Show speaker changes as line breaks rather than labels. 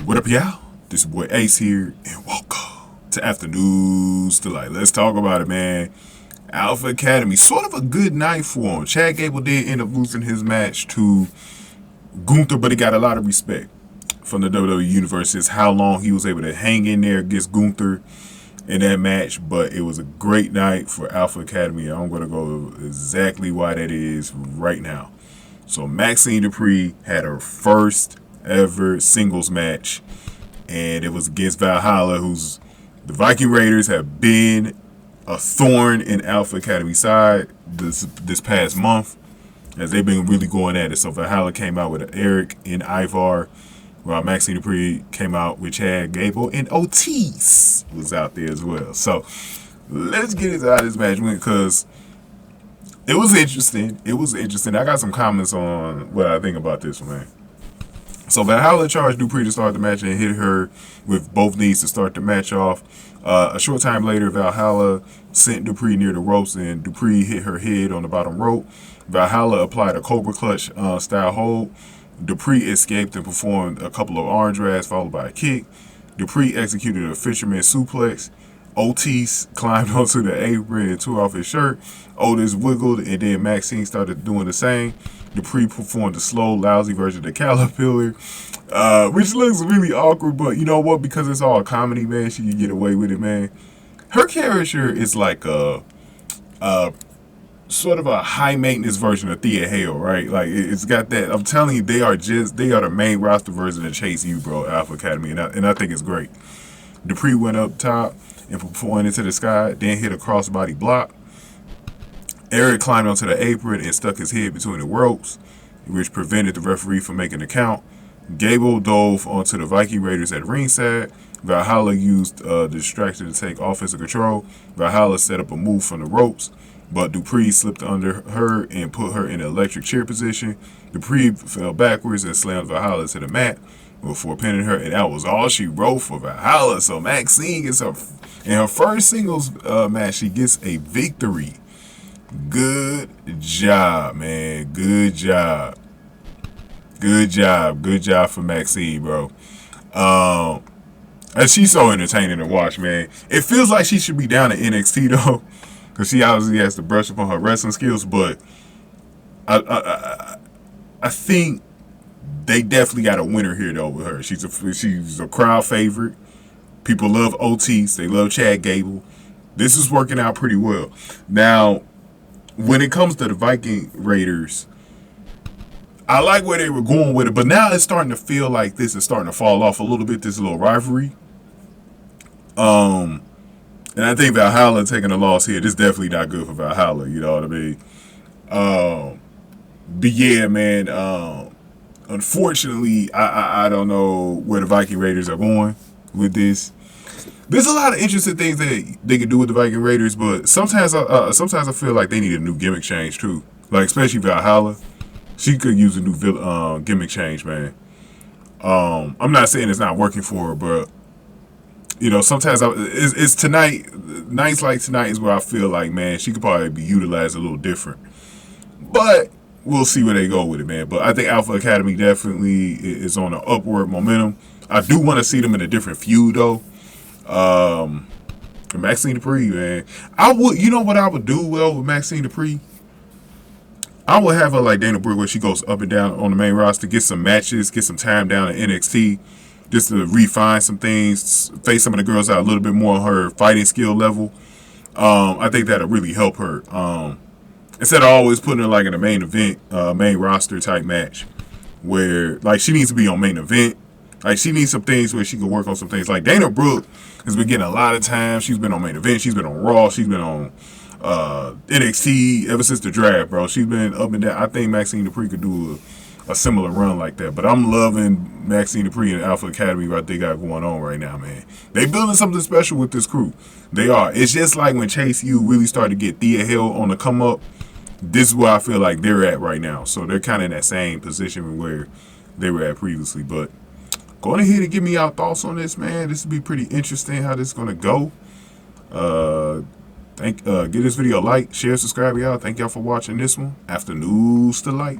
What up, y'all? This your boy Ace here, and welcome to Afternoons Delight. Let's talk about it, man. Alpha Academy, sort of a good night for him. Chad Gable did end up losing his match to Gunther, but he got a lot of respect from the WWE Universe is how long he was able to hang in there against Gunther in that match. But it was a great night for Alpha Academy, and I'm going to go exactly why that is right now. So Maxine Dupri had her first ever singles match, and it was against Valhalla, who's the Viking Raiders have been a thorn in Alpha Academy side this past month, as they've been really going at it. So Valhalla came out with Erik and Ivar, while Maxine Dupri came out with Chad Gable, and Otis was out there as well. So let's get into how this match went, because it was interesting. It was interesting. I got some comments on what I think about this one, man. So Valhalla charged Dupri to start the match and hit her with both knees to start the match off. A short time later, Valhalla sent Dupri near the ropes, and Dupri hit her head on the bottom rope. Valhalla applied a Cobra Clutch style hold. Dupri escaped and performed a couple of arm drags followed by a kick. Dupri executed a fisherman suplex. Otis climbed onto the apron and tore off his shirt. Otis wiggled, and then Maxine started doing the same. Dupri performed a slow, lousy version of the caterpillar, which looks really awkward, but you know what? Because it's all comedy, man, she can get away with it, man. Her character is like a sort of a high-maintenance version of Thea Hale, right? Like, it's got that. I'm telling you, they are the main roster version of Chase U, bro, Alpha Academy, and I think it's great. Dupri went up top and performed into the sky, then hit a crossbody block. Erik climbed onto the apron and stuck his head between the ropes, which prevented the referee from making the count. Gable dove onto the Viking Raiders at ringside. Valhalla used the distraction to take offensive control. Valhalla set up a move from the ropes, but Dupri slipped under her and put her in an electric chair position. Dupri fell backwards and slammed Valhalla to the mat before pinning her, and that was all she wrote for Valhalla. So Maxine gets in her first singles match, she gets a victory. Good job, man. Good job. Good job. Good job for Maxine, bro. And she's so entertaining to watch, man. It feels like she should be down at NXT, though, because she obviously has to brush up on her wrestling skills, but I think they definitely got a winner here, though, with her. She's a crowd favorite. People love Otis. They love Chad Gable. This is working out pretty well. Now, when it comes to the Viking Raiders, I like where they were going with it, but now it's starting to feel like this is starting to fall off a little bit, this little rivalry. And I think Valhalla taking a loss here, this is definitely not good for Valhalla, you know what I mean? But yeah, man, unfortunately, I don't know where the Viking Raiders are going with this. There's a lot of interesting things that they could do with the Viking Raiders, but sometimes I feel like they need a new gimmick change too. Like, especially Valhalla, she could use a new gimmick change, man. I'm not saying it's not working for her, but you know, sometimes it's tonight. Nights like tonight is where I feel like, man, she could probably be utilized a little different. But we'll see where they go with it, man. But I think Alpha Academy definitely is on an upward momentum. I do want to see them in a different feud, though. Maxine Dupri, man. You know what I would do well with Maxine Dupri? I would have her like Dana Brooke, where she goes up and down on the main roster, get some matches, get some time down at NXT, just to refine some things, face some of the girls out a little bit more on her fighting skill level. I think that'll really help her. Instead of always putting her like in a main event, main roster type match, where like she needs to be on main event. Like, she needs some things where she can work on some things. Like, Dana Brooke has been getting a lot of time. She's been on main event. She's been on Raw. She's been on NXT ever since the draft, bro. She's been up and down. I think Maxine Dupri could do a similar run like that. But I'm loving Maxine Dupri and Alpha Academy, what they got going on right now, man. They building something special with this crew. They are. It's just like when Chase U really started to get Thea Hale on the come up. This is where I feel like they're at right now. So they're kind of in that same position where they were at previously. But go ahead and give me your thoughts on this, man. This will be pretty interesting how this is going to go. Give this video a like, share, subscribe, y'all. Thank y'all for watching this one. Afternoons Delight.